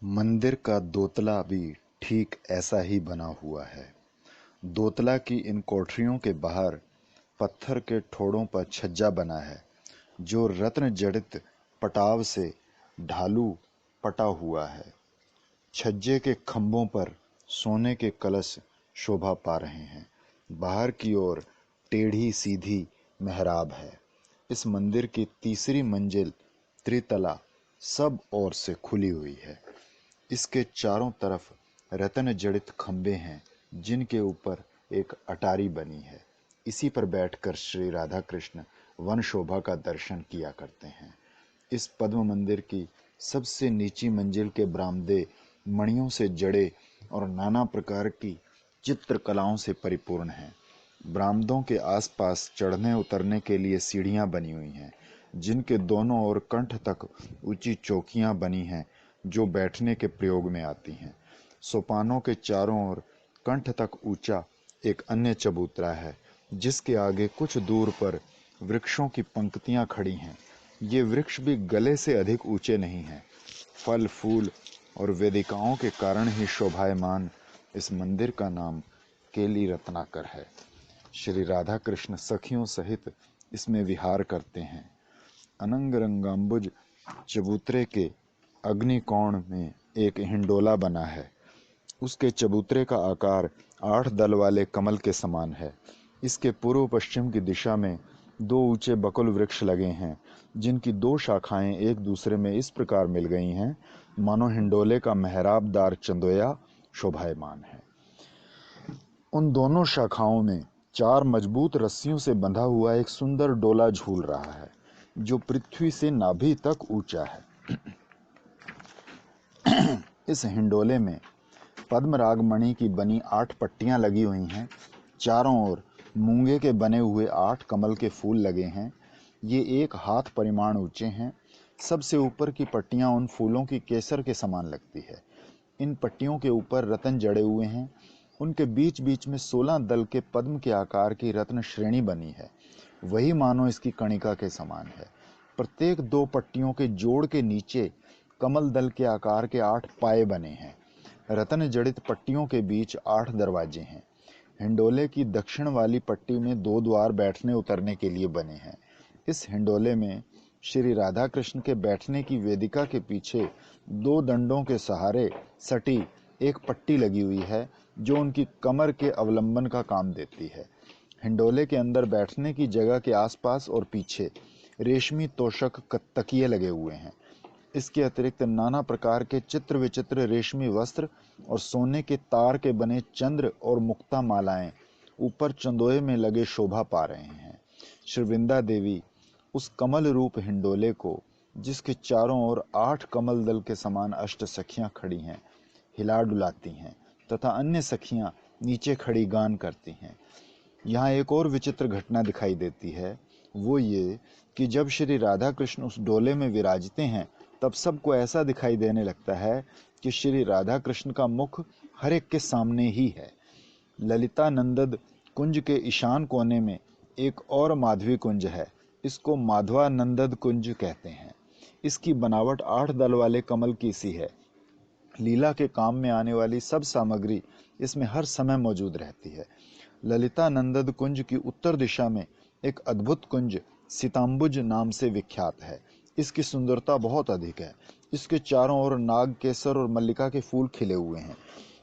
मंदिर का दोतला भी ठीक ऐसा ही बना हुआ है। दोतला की इन कोठरियों के बाहर पत्थर के ठोड़ों पर छज्जा बना है, जो रत्न जड़ित पटाव से ढालू पटा हुआ है। छज्जे के खंभों पर सोने के कलश शोभा पा रहे हैं। बाहर की ओर टेढ़ी सीधी मेहराब है। इस मंदिर की तीसरी मंजिल त्रितला सब ओर से खुली हुई है। इसके चारों तरफ रत्न जड़ित खंभे हैं, जिनके ऊपर एक अटारी बनी है। इसी पर बैठकर श्री राधा कृष्ण वन शोभा का दर्शन किया करते हैं। इस पद्म मंदिर की सबसे नीची मंजिल के बरामदे मणियों से जड़े और नाना प्रकार की चित्रकलाओं से परिपूर्ण हैं। बरामदों के आसपास चढ़ने उतरने के लिए सीढ़ियां बनी हुई हैं, जिनके दोनों ओर कंठ तक ऊंची चौकियां बनी हैं, जो बैठने के प्रयोग में आती हैं। सोपानों के चारों ओर कंठ तक ऊंचा एक अन्य चबूतरा है, जिसके आगे कुछ दूर पर वृक्षों की पंक्तियां खड़ी हैं। ये वृक्ष भी गले से अधिक ऊंचे नहीं हैं। फल फूल और वेदिकाओं के कारण ही शोभायमान इस मंदिर का नाम केली रत्नाकर है। श्री राधा कृष्ण सखियों सहित इसमें विहार करते हैं। अनंग रंगाम्बुज चबूतरे के अग्निकोण में एक हिंडोला बना है। उसके चबूतरे का आकार 8 दल वाले कमल के समान है। इसके पूर्व पश्चिम की दिशा में 2 ऊंचे बकुल वृक्ष लगे हैं, जिनकी 2 शाखाएं एक दूसरे में इस प्रकार मिल गई हैं, मानो हिंडोले का मेहराबदार चंदोया शोभायमान है। उन दोनों शाखाओं में 4 मजबूत रस्सियों से बंधा हुआ एक सुंदर डोला झूल रहा है, जो पृथ्वी से नाभि तक ऊंचा है। इस हिंडोले में पद्मराग मणि की बनी 8 पट्टियां लगी हुई हैं। चारों ओर मूंगे के बने हुए 8 कमल के फूल लगे हैं। ये 1 हाथ परिमाण ऊंचे हैं। सबसे ऊपर की पट्टियां उन फूलों की केसर के समान लगती है। इन पट्टियों के ऊपर रत्न जड़े हुए हैं। उनके बीच बीच में 16 दल के पद्म के आकार की रत्न श्रेणी बनी है, वही मानो इसकी कणिका के समान है। प्रत्येक 2 पट्टियों के जोड़ के नीचे कमल दल के आकार के 8 पाए बने हैं। रत्न जड़ित पट्टियों के बीच 8 दरवाजे हैं। हिंडोले की दक्षिण वाली पट्टी में 2 द्वार बैठने उतरने के लिए बने हैं। इस हिंडोले में श्री राधा कृष्ण के बैठने की वेदिका के पीछे 2 दंडों के सहारे सटी एक पट्टी लगी हुई है, जो उनकी कमर के अवलंबन का काम देती है। हिंडोले के अंदर बैठने की जगह के आसपास और पीछे रेशमी तोशक तकिए लगे हुए हैं। इसके अतिरिक्त नाना प्रकार के चित्र विचित्र रेशमी वस्त्र और सोने के तार के बने चंद्र और मुक्ता मालाएं ऊपर चंदोए में लगे शोभा पा रहे हैं। श्री वृंदा देवी उस कमल रूप हिंडोले को, जिसके चारों ओर 8 कमल दल के समान अष्ट सखियां खड़ी हैं, हिला डुलाती हैं तथा अन्य सखियां नीचे खड़ी गान करती हैं। यहाँ एक और विचित्र घटना दिखाई देती है। वो ये कि जब श्री राधा कृष्ण उस डोले में विराजते हैं, तब सबको ऐसा दिखाई देने लगता है कि श्री राधा कृष्ण का मुख हर एक के सामने ही है। ललिता नंदद कुंज के ईशान कोने में एक और माधवी कुंज है। इसको माधवा नंदद कुंज कहते हैं। इसकी बनावट 8 दल वाले कमल की सी है। लीला के काम में आने वाली सब सामग्री इसमें हर समय मौजूद रहती है। ललिता नंदद कुंज की उत्तर दिशा में एक अद्भुत कुंज सीताम्बुज नाम से विख्यात है। इसकी सुंदरता बहुत अधिक है। इसके चारों ओर नाग केसर और मल्लिका के फूल खिले हुए हैं।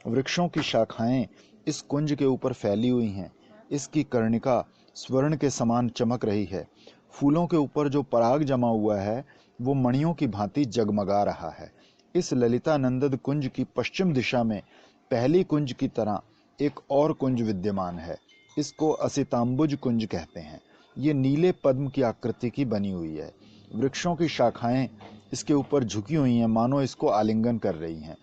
वृक्षों की शाखाएं इस कुंज के ऊपर फैली हुई हैं। इसकी कर्णिका स्वर्ण के समान चमक रही है। फूलों के ऊपर जो पराग जमा हुआ है, वो मणियों की भांति जगमगा रहा है। इस ललिता नंदद कुंज की पश्चिम दिशा में पहली कुंज की तरह एक और कुंज विद्यमान है। इसको असिताम्बुज कुंज कहते हैं। ये नीले पद्म की आकृति की बनी हुई है। वृक्षों की शाखाएं इसके ऊपर झुकी हुई हैं, मानो इसको आलिंगन कर रही हैं।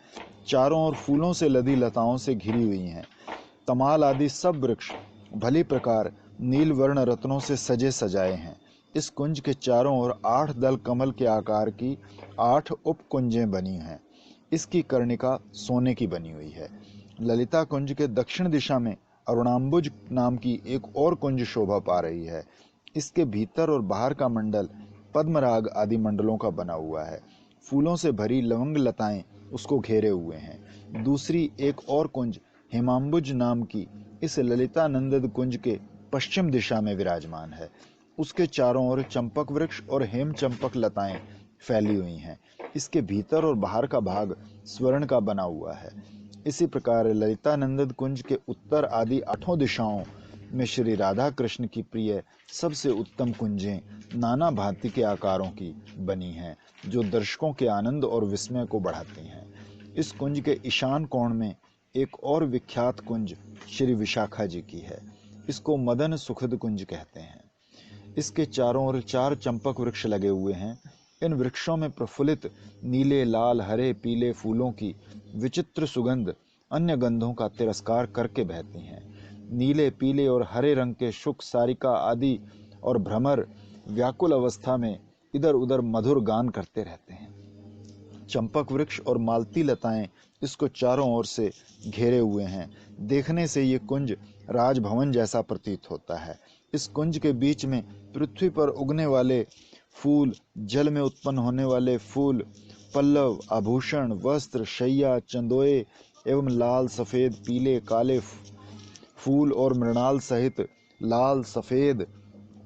चारों ओर फूलों से लदी लताओं से घिरी हुई हैं। तमाल आदि सब वृक्ष भली प्रकार नीलवर्ण रत्नों से सजे सजाए हैं। इस कुंज के चारों ओर 8 दल कमल के आकार की 8 उपकुंजें बनी हैं। इसकी कर्णिका सोने की बनी हुई है। ललिता कुंज के दक्षिण दिशा में अरुणाम्बुज नाम की एक और कुंज शोभा पा रही है। इसके भीतर और बाहर का मंडल पद्मराग आदि मंडलों का बना हुआ है। फूलों से भरी लवंग लताएं उसको घेरे हुए हैं। दूसरी एक और कुंज हेमाम्बुज नाम की इस ललितानंद कुंज के पश्चिम दिशा में विराजमान है। उसके चारों ओर चंपक वृक्ष और हेम चंपक लताएं फैली हुई हैं। इसके भीतर और बाहर का भाग स्वर्ण का बना हुआ है। इसी प्रकार ललितानंद कुंज के उत्तर आदि 8 दिशाओं में श्री राधा कृष्ण की प्रिय सबसे उत्तम कुंजें नाना भांति के आकारों की बनी हैं, जो दर्शकों के आनंद और विस्मय को बढ़ाती हैं। इस कुंज के ईशान कोण में एक और विख्यात कुंज श्री विशाखा जी की है। इसको मदन सुखद कुंज कहते हैं। इसके चारों ओर 4 चंपक वृक्ष लगे हुए हैं। इन वृक्षों में प्रफुल्लित नीले, लाल, हरे, पीले फूलों की विचित्र सुगंध अन्य गंधों का तिरस्कार करके बहती हैं। नीले, पीले और हरे रंग के शुक, सारिका आदि और भ्रमर व्याकुल अवस्था में इधर उधर मधुर गान करते रहते हैं। चंपक वृक्ष और मालती लताएं इसको चारों ओर से घेरे हुए हैं। देखने से ये कुंज राजभवन जैसा प्रतीत होता है। इस कुंज के बीच में पृथ्वी पर उगने वाले फूल, जल में उत्पन्न होने वाले फूल, पल्लव, आभूषण, वस्त्र, शैया, चंदोए एवं लाल, सफेद, पीले, काले फूल और मृणाल सहित लाल, सफेद,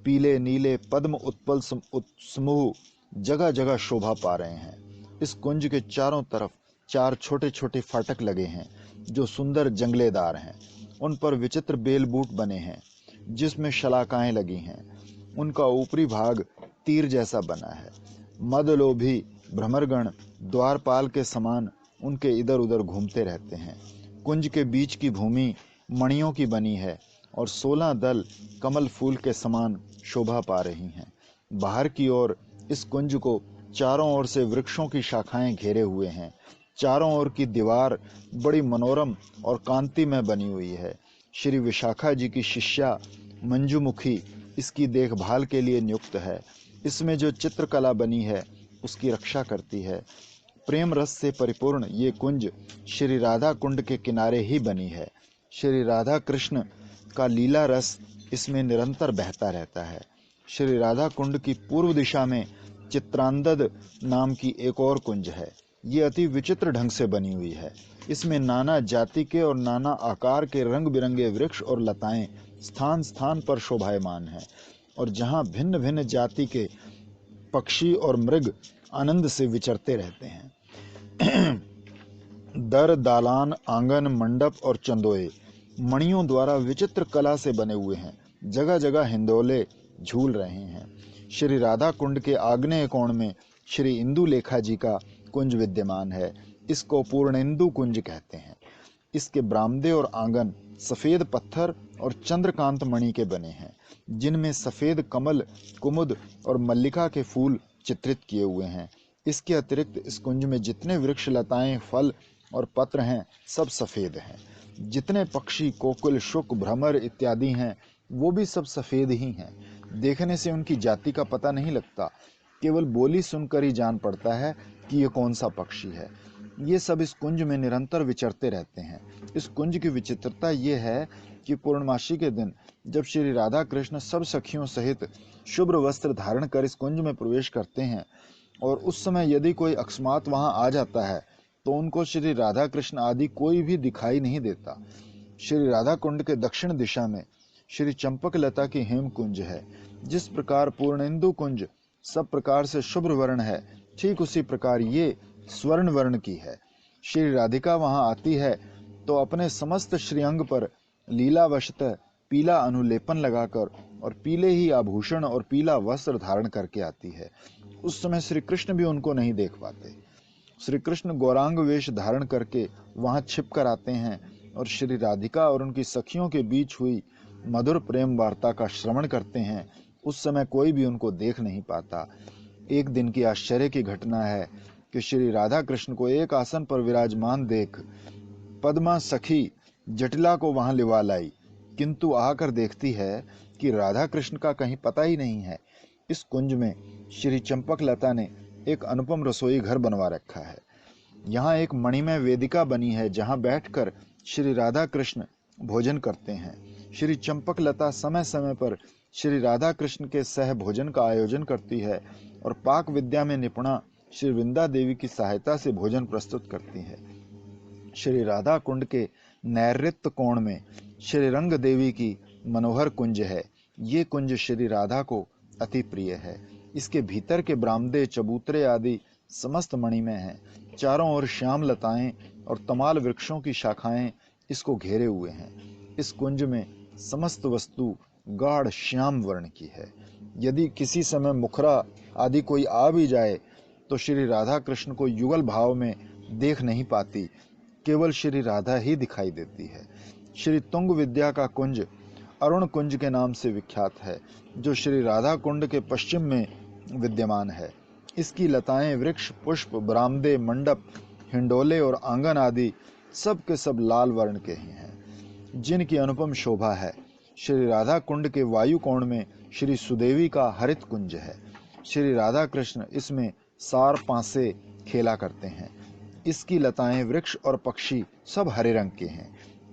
पीले, नीले पद्म उत्पल समूह जगह जगह शोभा पा रहे हैं। इस कुंज के चारों तरफ 4 छोटे छोटे फाटक लगे हैं, जो सुंदर जंगलेदार हैं। उन पर विचित्र बेल बूट बने हैं, जिसमें शलाकाएं लगी हैं। उनका ऊपरी भाग तीर जैसा बना है। मदलोभी भ्रमरगण द्वारपाल के समान उनके इधर उधर घूमते रहते हैं। कुंज के बीच की भूमि मणियों की बनी है और 16 दल कमल फूल के समान शोभा पा रही हैं। बाहर की ओर इस कुंज को चारों ओर से वृक्षों की शाखाएं घेरे हुए हैं। चारों ओर की दीवार बड़ी मनोरम और कांतिमय बनी हुई है। श्री विशाखा जी की शिष्या मंजुमुखी इसकी देखभाल के लिए नियुक्त है। इसमें जो चित्रकला बनी है उसकी रक्षा करती है। प्रेम रस से परिपूर्ण ये कुंज श्री राधा कुंड के किनारे ही बनी है। श्री राधा कृष्ण का लीला रस इसमें निरंतर बहता रहता है। श्री राधा कुंड की पूर्व दिशा में चित्रांदद नाम की एक और कुंज है। ये अति विचित्र ढंग से बनी हुई है। इसमें नाना जाति के और नाना आकार के रंग बिरंगे वृक्ष और लताएं स्थान स्थान पर शोभायमान हैं, और जहाँ भिन्न भिन्न जाति के पक्षी और मृग आनंद से विचरते रहते हैं। दर, दालान, आंगन, मंडप और चंदोए मणियों द्वारा विचित्र कला से बने हुए हैं। जगह जगह हिंडोले झूल रहे हैं। श्री राधा कुंड के आग्नेय कोण में श्री इंदु लेखा जी का कुंज विद्यमान है। इसको पूर्णेंदु कुंज कहते हैं। इसके बरामदे और आंगन सफेद पत्थर और चंद्रकांत मणि के बने हैं, जिनमें सफेद कमल, कुमुद और मल्लिका के फूल चित्रित किए हुए हैं। इसके अतिरिक्त इस कुंज में जितने वृक्ष, लताएं, फल और पत्र हैं, सब सफेद हैं। जितने पक्षी, कोकिल, शुक, भ्रमर इत्यादि हैं, वो भी सब सफेद ही हैं। देखने से उनकी जाति का पता नहीं लगता, केवल बोली सुनकर ही जान पड़ता है कि ये कौन सा पक्षी है। ये सब इस कुंज में निरंतर विचरते रहते हैं। इस कुंज की विचित्रता ये है कि पूर्णमासी के दिन जब श्री राधा कृष्ण सब सखियों सहित शुभ्र वस्त्र धारण कर इस कुंज में प्रवेश करते हैं, और उस समय यदि कोई अकस्मात वहां आ जाता है तो उनको श्री राधा कृष्ण आदि कोई भी दिखाई नहीं देता। श्री राधा कुंड के दक्षिण दिशा में श्री चंपक लता की हेम कुंज है। जिस प्रकार पूर्णेंदु कुंज सब प्रकार से शुभ्र वर्ण है, ठीक उसी प्रकार ये स्वर्ण वर्ण की है। श्री राधिका वहां आती है तो अपने समस्त श्रीअंग पर लीलावशतः पीला अनुलेपन लगाकर और पीले ही आभूषण और पीला वस्त्र धारण करके आती है। उस समय श्री कृष्ण भी उनको नहीं देख पाते। श्री कृष्ण गौरांग वेश धारण करके वहां छिप कर आते हैं और श्री राधिका और उनकी सखियों के बीच हुई मधुर प्रेम वार्ता का श्रवण करते हैं। उस समय कोई भी उनको देख नहीं पाता। एक दिन की आश्चर्य की घटना है कि श्री राधा कृष्ण को एक आसन पर विराजमान देख पद्मा सखी जटिला को वहां लिवा लाई, किंतु आकर देखती है कि राधा कृष्ण का कहीं पता ही नहीं है। इस कुंज में श्री चंपक लता ने एक अनुपम रसोई घर बनवा रखा है। यहाँ एक मणिमय वेदिका बनी है, जहाँ बैठकर श्री राधा कृष्ण भोजन करते हैं। श्री चंपक लता समय समय पर श्री राधा कृष्ण के सह भोजन का आयोजन करती है और पाक विद्या में निपुणा श्री वृंदा देवी की सहायता से भोजन प्रस्तुत करती है। श्री राधा कुंड के नैऋत्य कोण में श्री रंग देवी की मनोहर कुंज है। ये कुंज श्री राधा को अति प्रिय है। इसके भीतर के बरामदे, चबूतरे आदि समस्त मणिमय हैं। चारों ओर श्याम लताएं और तमाल वृक्षों की शाखाएं इसको घेरे हुए हैं। इस कुंज में समस्त वस्तु गाढ़ श्याम वर्ण की है। यदि किसी समय मुखरा आदि कोई आ भी जाए तो श्री राधा कृष्ण को युगल भाव में देख नहीं पाती, केवल श्री राधा ही दिखाई देती है। श्री तुंग विद्या का कुंज अरुण कुंज के नाम से विख्यात है, जो श्री राधा कुंड के पश्चिम में विद्यमान है। इसकी लताएं, वृक्ष, पुष्प, बरामदे, मंडप, हिंडोले और आंगन आदि सब के सब लाल वर्ण के ही हैं, जिनकी अनुपम शोभा है। श्री राधा कुंड के वायु कोण में श्री सुदेवी का हरित कुंज है। श्री राधा कृष्ण इसमें सार पांसे खेला करते हैं। इसकी लताएं, वृक्ष और पक्षी सब हरे रंग के हैं।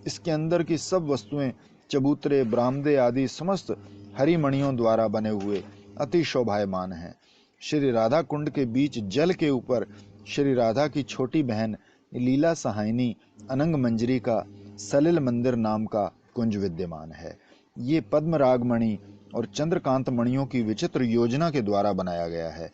इसके अंदर की सब वस्तुएं, चबूतरे, बरामदे आदि समस्त हरी मणियों द्वारा बने हुए अति शोभायमान हैं। श्री राधा कुंड के बीच जल के ऊपर श्री राधा की छोटी बहन लीला सहायनी अनंग मंजरी का सलिल मंदिर नाम का कुंज विद्यमान है। ये पद्म रागमणि और चंद्रकांत मणियों की विचित्र योजना के द्वारा बनाया गया है।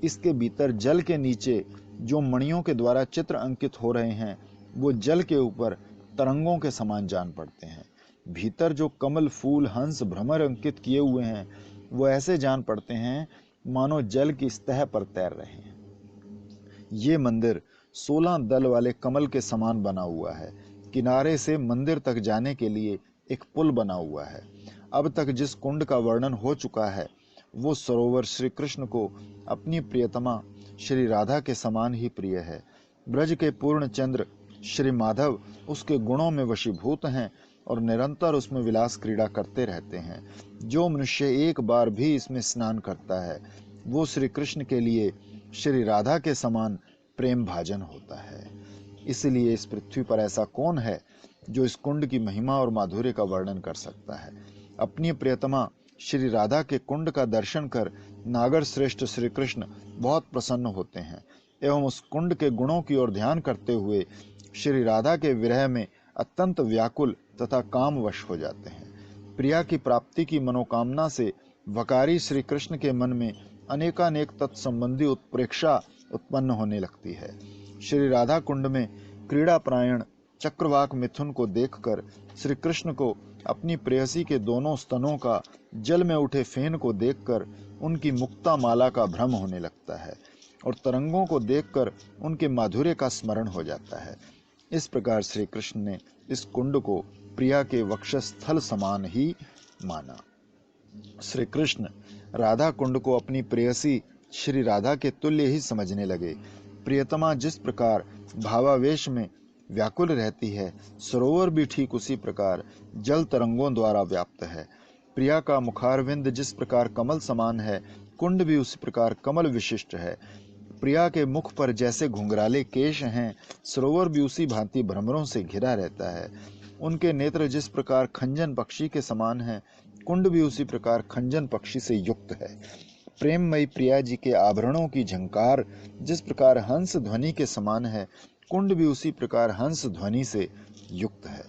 इसके भीतर जल के नीचे जो मणियों के द्वारा चित्र अंकित हो रहे हैं, वो जल के ऊपर तरंगों के समान जान पड़ते हैं। भीतर जो कमल, फूल, हंस, भ्रमर अंकित किए हुए हैं, वो ऐसे जान पड़ते हैं मानो जल की सतह पर तैर रहे हैं। ये मंदिर 16 दल वाले कमल के समान बना हुआ है। किनारे से मंदिर तक जाने के लिए एक पुल बना हुआ है। अब तक जिस कुंड का वर्णन हो चुका है, वो सरोवर श्री कृष्ण को अपनी प्रियतमा श्री राधा के समान ही प्रिय है। ब्रज के पूर्ण चंद्र श्री माधव उसके गुणों में वशीभूत हैं और निरंतर उसमें विलास क्रीड़ा करते रहते हैं। जो मनुष्य एक बार भी इसमें स्नान करता है, वो श्री कृष्ण के लिए श्री राधा के समान प्रेम भाजन होता है। इसलिए इस पृथ्वी पर ऐसा कौन है जो इस कुंड की महिमा और माधुर्य का वर्णन कर सकता है। अपनी प्रियतमा श्री राधा के कुंड का दर्शन कर नागर श्रेष्ठ श्री कृष्ण बहुत प्रसन्न होते हैं एवं उस कुंड के गुणों की ओर ध्यान करते हुए श्री राधा के विरह में अत्यंत व्याकुल तथा कामवश हो जाते हैं। प्रिया की प्राप्ति की मनोकामना से वकारी श्री कृष्ण के मन में अनेकानेक तत्संबंधी उत्प्रेक्षा उत्पन्न होने लगती है। श्री राधा कुंड में क्रीड़ापरायण चक्रवाक मिथुन को देखकर श्री कृष्ण को अपनी प्रेयसी के दोनों स्तनों का जल में उठे फेन को देखकर उनकी मुक्ता माला का भ्रम होने लगता है और तरंगों को देखकर उनके माधुर्य का स्मरण हो जाता है। इस प्रकार श्री कृष्ण ने इस कुंड को प्रिया के वक्षस्थल समान ही माना। श्री कृष्ण राधा कुंड को अपनी प्रेयसी श्री राधा के तुल्य ही समझने लगे। प्रियतमा जिस प्रकार भावावेश में व्याकुल रहती है, सरोवर भी ठीक उसी प्रकार जल तरंगों द्वारा व्याप्त है। प्रिया का मुखारविंद जिस प्रकार कमल समान है, कुंड भी उसी प्रकार कमल विशिष्ट है। प्रिया के मुख पर जैसे घुंघराले केश हैं, सरोवर भी उसी भांति भ्रमरों से घिरा रहता है। उनके नेत्र जिस प्रकार खंजन पक्षी के समान हैं, कुंड भी उसी प्रकार खंजन पक्षी से युक्त है। प्रेममयी प्रिया जी के आभरणों की झंकार जिस प्रकार हंस ध्वनि के समान है, कुंड भी उसी प्रकार हंस ध्वनि से युक्त है।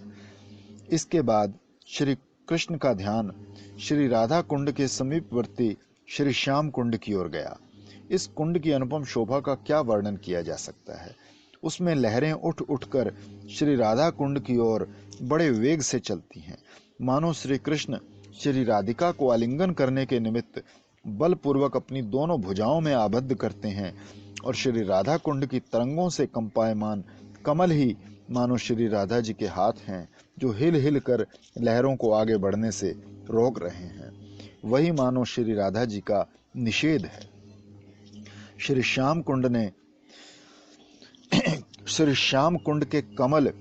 इसके बाद श्री कृष्ण का ध्यान श्री राधा कुंड के समीपवर्ती श्री श्याम कुंड की ओर गया। इस कुंड की अनुपम शोभा का क्या वर्णन किया जा सकता है। उसमें लहरें उठ उठकर श्री राधा कुंड की ओर बड़े वेग से चलती हैं, मानो श्री कृष्ण श्री राधिका को आलिंगन करने के निमित्त बलपूर्वक अपनी दोनों भुजाओं में आबद्ध करते हैं और श्री राधा कुंड की तरंगों से कंपायमान कमल ही मानो श्री राधा जी के हाथ हैं, जो हिल हिल कर लहरों को आगे बढ़ने से रोक रहे हैं। वही मानो श्री राधा जी का निषेध है। श्री श्याम कुंड के कमल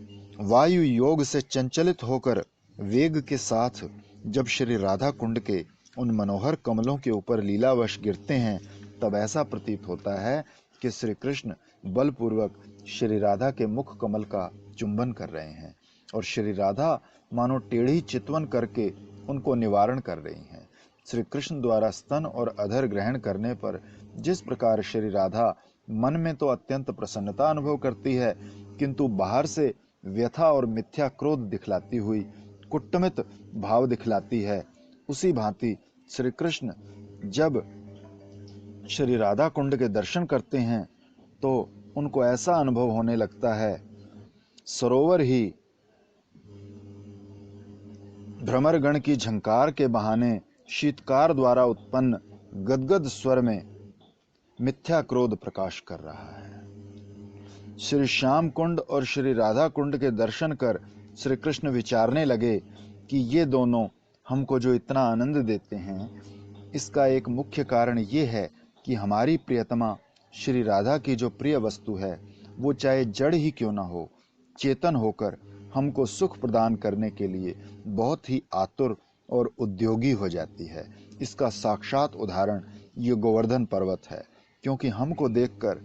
वायु योग से चंचलित होकर वेग के साथ जब श्री राधा कुंड के उन मनोहर कमलों के ऊपर लीलावश गिरते हैं, तब ऐसा प्रतीत होता है कि श्री कृष्ण बलपूर्वक श्री राधा के मुख कमल का चुंबन कर रहे हैं और श्री राधा मानो टेढ़ी चितवन करके उनको निवारण कर रही हैं। श्री कृष्ण द्वारा स्तन और अधर ग्रहण करने पर जिस प्रकार श्री राधा मन में तो अत्यंत प्रसन्नता अनुभव करती है, किंतु बाहर से व्यथा और मिथ्या क्रोध दिखलाती हुई कुटमित भाव दिखलाती है। उसी भांति श्री कृष्ण जब श्री राधा कुंड के दर्शन करते हैं तो उनको ऐसा अनुभव होने लगता है, सरोवर ही भ्रमरगण की झंकार के बहाने शीतकार द्वारा उत्पन्न गदगद स्वर में मिथ्या क्रोध प्रकाश कर रहा है। श्री श्याम कुंड और श्री राधा कुंड के दर्शन कर श्री कृष्ण विचारने लगे कि ये दोनों हमको जो इतना आनंद देते हैं, इसका एक मुख्य कारण ये है कि हमारी प्रियतमा श्री राधा की जो प्रिय वस्तु है, वो चाहे जड़ ही क्यों ना हो, चेतन होकर हमको सुख प्रदान करने के लिए बहुत ही आतुर और उद्योगी हो जाती है। इसका साक्षात उदाहरण ये गोवर्धन पर्वत है, क्योंकि हमको देखकर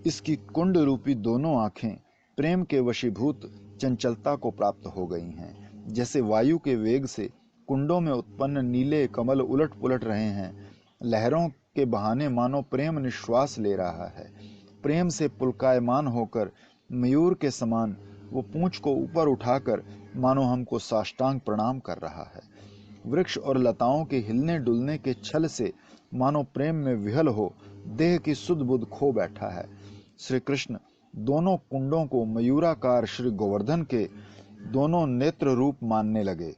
इसकी कुंड रूपी दोनों आंखें प्रेम के वशीभूत चंचलता को प्राप्त हो गई हैं। जैसे वायु के वेग से कुंडों में उत्पन्न नीले कमल उलट पुलट रहे हैं, लहरों के बहाने मानो प्रेम निश्वास ले रहा है। प्रेम से पुलकायमान होकर मयूर के समान वो पूंछ को ऊपर उठाकर मानो हमको साष्टांग प्रणाम कर रहा है। वृक्ष और लताओं के हिलने डुलने के छल से मानो प्रेम में विहल हो देह की सुध बुध खो बैठा है। श्री कृष्ण दोनों कुंडों को मयूराकार श्री गोवर्धन के दोनों नेत्र रूप मानने लगे।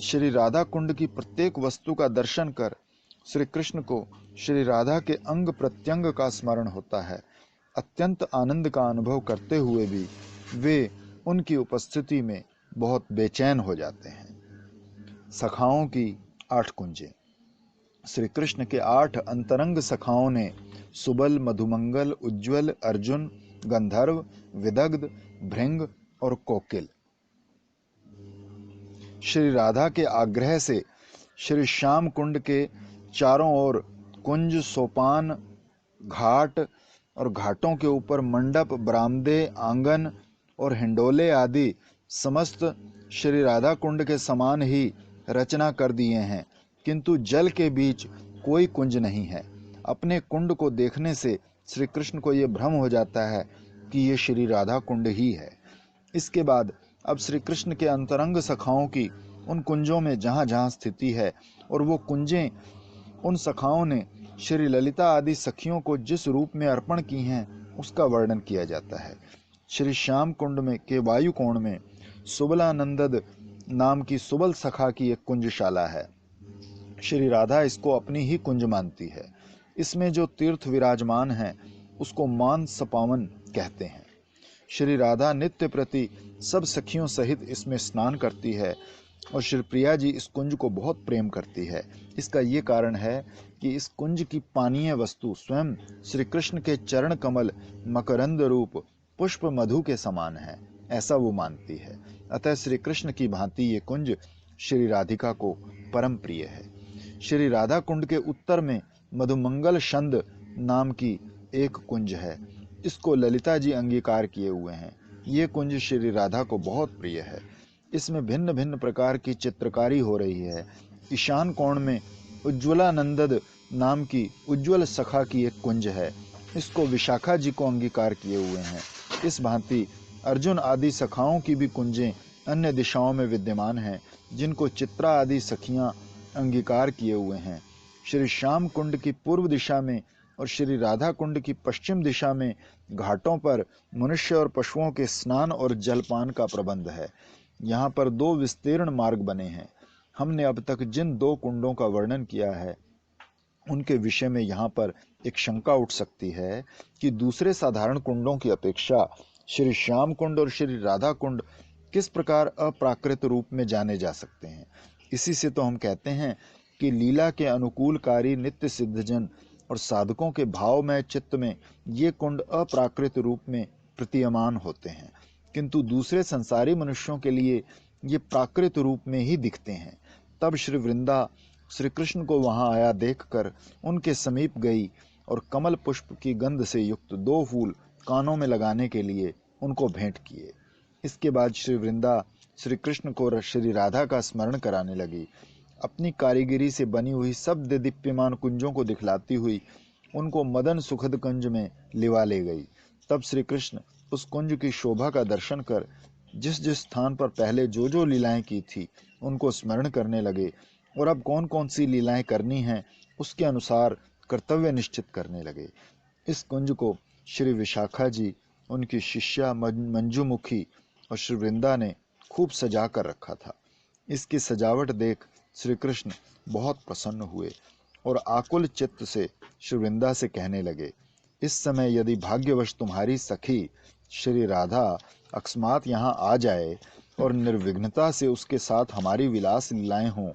श्री राधा कुंड की प्रत्येक वस्तु का दर्शन कर श्री कृष्ण को श्री राधा के अंग प्रत्यंग का स्मरण होता है। अत्यंत आनंद का अनुभव करते हुए भी वे उनकी उपस्थिति में बहुत बेचैन हो जाते हैं। सखाओं की 8 कुंजें। श्री कृष्ण के 8 अंतरंग सखाओं ने सुबल, मधुमंगल, उज्ज्वल, अर्जुन, गंधर्व, विदग्ध, भृंग और कोकिल श्री राधा के आग्रह से श्री श्याम कुंड के चारों ओर कुंज, सोपान, घाट और घाटों के ऊपर मंडप, बरामदे, आंगन और हिंडोले आदि समस्त श्री राधा कुंड के समान ही रचना कर दिए हैं, किंतु जल के बीच कोई कुंज नहीं है। अपने कुंड को देखने से श्री कृष्ण को यह भ्रम हो जाता है कि ये श्री राधा कुंड ही है। इसके बाद अब श्री कृष्ण के अंतरंग सखाओं की उन कुंजों में जहाँ जहाँ स्थिति है और वो कुंजें उन सखाओं ने श्री ललिता आदि सखियों को जिस रूप में अर्पण की हैं, उसका वर्णन किया जाता है। श्री श्याम कुंड में के वायु कोण में सुबलानंदद नाम की सुबल सखा की एक कुंजशाला है। श्री राधा इसको अपनी ही कुंज मानती है। इसमें जो तीर्थ विराजमान है उसको मान सपावन कहते हैं। श्री राधा नित्य प्रति सब सखियों सहित इसमें स्नान करती है और श्री प्रिया जी इस कुंज को बहुत प्रेम करती है। इसका ये कारण है कि इस कुंज की पानीय वस्तु स्वयं श्री कृष्ण के चरण कमल मकरंद रूप पुष्प मधु के समान है, ऐसा वो मानती है। अतः श्री कृष्ण की भांति ये कुंज श्री राधिका को परम प्रिय है। श्री राधा कुंड के उत्तर में मधुमंगल शंद नाम की एक कुंज है। इसको ललिता जी अंगीकार किए हुए हैं। ये कुंज श्री राधा को बहुत प्रिय है। इसमें भिन्न भिन्न प्रकार की चित्रकारी हो रही है। ईशान कोण में उज्ज्वलानंदद नाम की उज्ज्वल सखा की एक कुंज है। इसको विशाखा जी को अंगीकार किए हुए हैं। इस भांति अर्जुन आदि सखाओं की भी कुंजें अन्य दिशाओं में विद्यमान हैं, जिनको चित्रा आदि सखियां अंगीकार किए हुए हैं। श्री श्याम कुंड की पूर्व दिशा में और श्री राधा कुंड की पश्चिम दिशा में घाटों पर मनुष्य और पशुओं के स्नान और जलपान का प्रबंध है। यहाँ पर 2 विस्तीर्ण मार्ग बने हैं। हमने अब तक जिन 2 कुंडों का वर्णन किया है, उनके विषय में यहाँ पर एक शंका उठ सकती है कि दूसरे साधारण कुंडों की अपेक्षा श्री श्याम कुंड और श्री राधा कुंड किस प्रकार अप्राकृत रूप में जाने जा सकते हैं। इसी से तो हम कहते हैं कि लीला के अनुकूलकारी नित्य सिद्धजन और साधकों के भावमय चित्त में ये कुंड अप्राकृत रूप में प्रतीयमान होते हैं, किंतु दूसरे संसारी मनुष्यों के लिए ये प्राकृत रूप में ही दिखते हैं। तब श्री वृंदा श्री कृष्ण को वहां आया देखकर उनके समीप गई और कमल पुष्प की गंध से युक्त 2 फूल कानों में लगाने के लिए उनको भेंट किए। इसके बाद श्री वृंदा श्री कृष्ण को श्री राधा का स्मरण कराने लगी। अपनी कारीगरी से बनी हुई सब दीप्यमान कुंजों को दिखलाती हुई उनको मदन सुखद कुंज में लिवा ले गई। तब श्री कृष्ण उस कुंज की शोभा का दर्शन कर जिस जिस स्थान पर पहले जो जो लीलाएं की थी उनको स्मरण करने लगे और अब कौन कौन सी लीलाएं करनी हैं उसके अनुसार कर्तव्य निश्चित करने लगे। इस कुंज को श्री विशाखा जी, उनकी शिष्या मंजूमुखी और श्री वृंदा ने खूब सजा कर रखा था। इसकी सजावट देख श्री कृष्ण बहुत प्रसन्न हुए और आकुल चित्त से श्री वृंदा से कहने लगे, इस समय यदि भाग्यवश तुम्हारी सखी श्री राधा अकस्मात यहाँ आ जाए और निर्विघ्नता से उसके साथ हमारी विलास लीलाएं हों,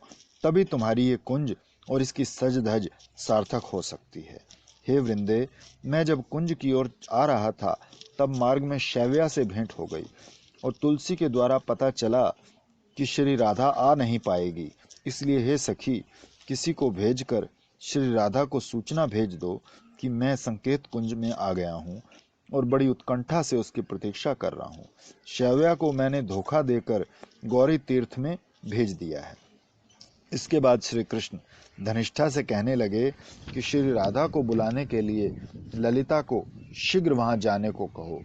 तभी तुम्हारी ये कुंज और इसकी सज धज सार्थक हो सकती है। हे वृंदे, मैं जब कुंज की ओर आ रहा था तब मार्ग में शैव्या से भेंट हो गई और तुलसी के द्वारा पता चला कि श्री राधा आ नहीं पाएगी। इसलिए हे सखी, किसी को भेजकर श्री राधा को सूचना भेज दो कि मैं संकेत कुंज में आ गया हूँ और बड़ी उत्कंठा से उसकी प्रतीक्षा कर रहा हूँ। शैव्या को मैंने धोखा देकर गौरी तीर्थ में भेज दिया है। इसके बाद श्री कृष्ण धनिष्ठा से कहने लगे कि श्री राधा को बुलाने के लिए ललिता को शीघ्र वहां जाने को कहो।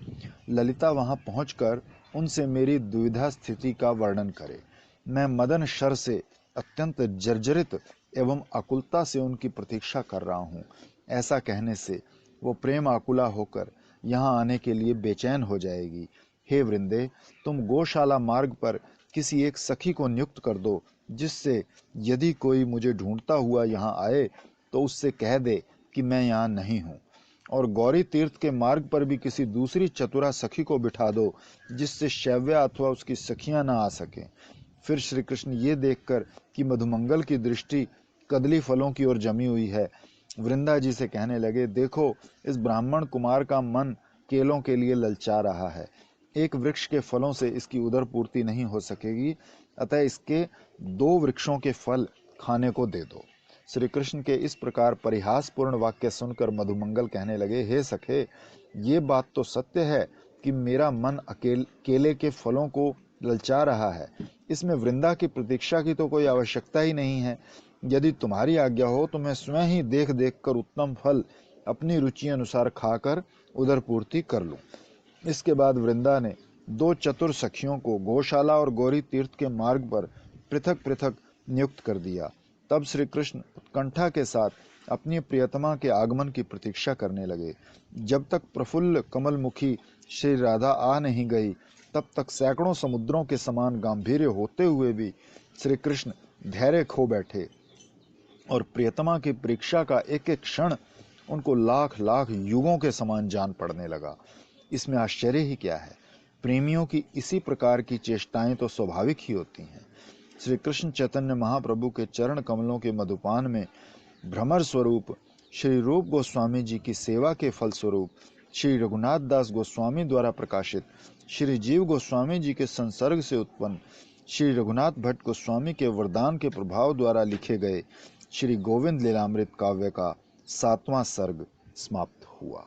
ललिता वहां पहुंचकर उनसे मेरी दुविधा स्थिति का वर्णन करे। मैं मदन शर से अत्यंत जर्जरित एवं आकुलता से उनकी प्रतीक्षा कर रहा हूँ। ऐसा कहने से वो प्रेम आकुला होकर यहाँ आने के लिए बेचैन हो जाएगी। हे वृंदे, तुम गौशाला मार्ग पर किसी एक सखी को नियुक्त कर दो, जिससे यदि कोई मुझे ढूंढता हुआ यहाँ आए तो उससे कह दे कि मैं यहाँ नहीं हूँ। और गौरी तीर्थ के मार्ग पर भी किसी दूसरी चतुरा सखी को बिठा दो, जिससे शैव्या अथवा उसकी सखियां ना आ सकें। फिर श्री कृष्ण ये देखकर कि मधुमंगल की दृष्टि कदली फलों की ओर जमी हुई है, वृंदा जी से कहने लगे, देखो, इस ब्राह्मण कुमार का मन केलों के लिए ललचा रहा है। एक वृक्ष के फलों से इसकी उदर पूर्ति नहीं हो सकेगी, अतः इसके 2 वृक्षों के फल खाने को दे दो। श्री कृष्ण के इस प्रकार परिहासपूर्ण वाक्य सुनकर मधुमंगल कहने लगे, हे सखे, ये बात तो सत्य है कि मेरा मन केले के फलों को ललचा रहा है। इसमें वृंदा की प्रतीक्षा की तो कोई आवश्यकता ही नहीं है। यदि तुम्हारी आज्ञा हो तो मैं स्वयं ही देख देख कर उत्तम फल अपनी रुचि अनुसार खाकर उदर पूर्ति कर लूं। इसके बाद वृंदा ने 2 चतुर सखियों को गौशाला और गौरी तीर्थ के मार्ग पर पृथक पृथक नियुक्त कर दिया। तब श्री कृष्ण उत्कंठा के साथ अपनी प्रियतमा के आगमन की प्रतीक्षा करने लगे। जब तक प्रफुल्ल कमलमुखी श्री राधा आ नहीं गई, तब तक सैकड़ों समुद्रों के समान गांभीर्य होते हुए भी श्री कृष्ण धैर्य खो बैठे और प्रियतमा की परीक्षा का एक एक क्षण उनको लाख लाख युगों के समान जान पड़ने लगा। इसमें आश्चर्य ही क्या है, प्रेमियों की इसी प्रकार की चेष्टाएं तो स्वाभाविक ही होती हैं। श्री कृष्ण चैतन्य महाप्रभु के चरण कमलों के मधुपान में भ्रमर स्वरूप श्री रूप गोस्वामी जी की सेवा के फलस्वरूप श्री रघुनाथ दास गोस्वामी द्वारा प्रकाशित श्री जीव गोस्वामी जी के संसर्ग से उत्पन्न श्री रघुनाथ भट्ट गोस्वामी के वरदान के प्रभाव द्वारा लिखे गए श्री गोविंद लीलामृत काव्य का 7वां सर्ग समाप्त हुआ।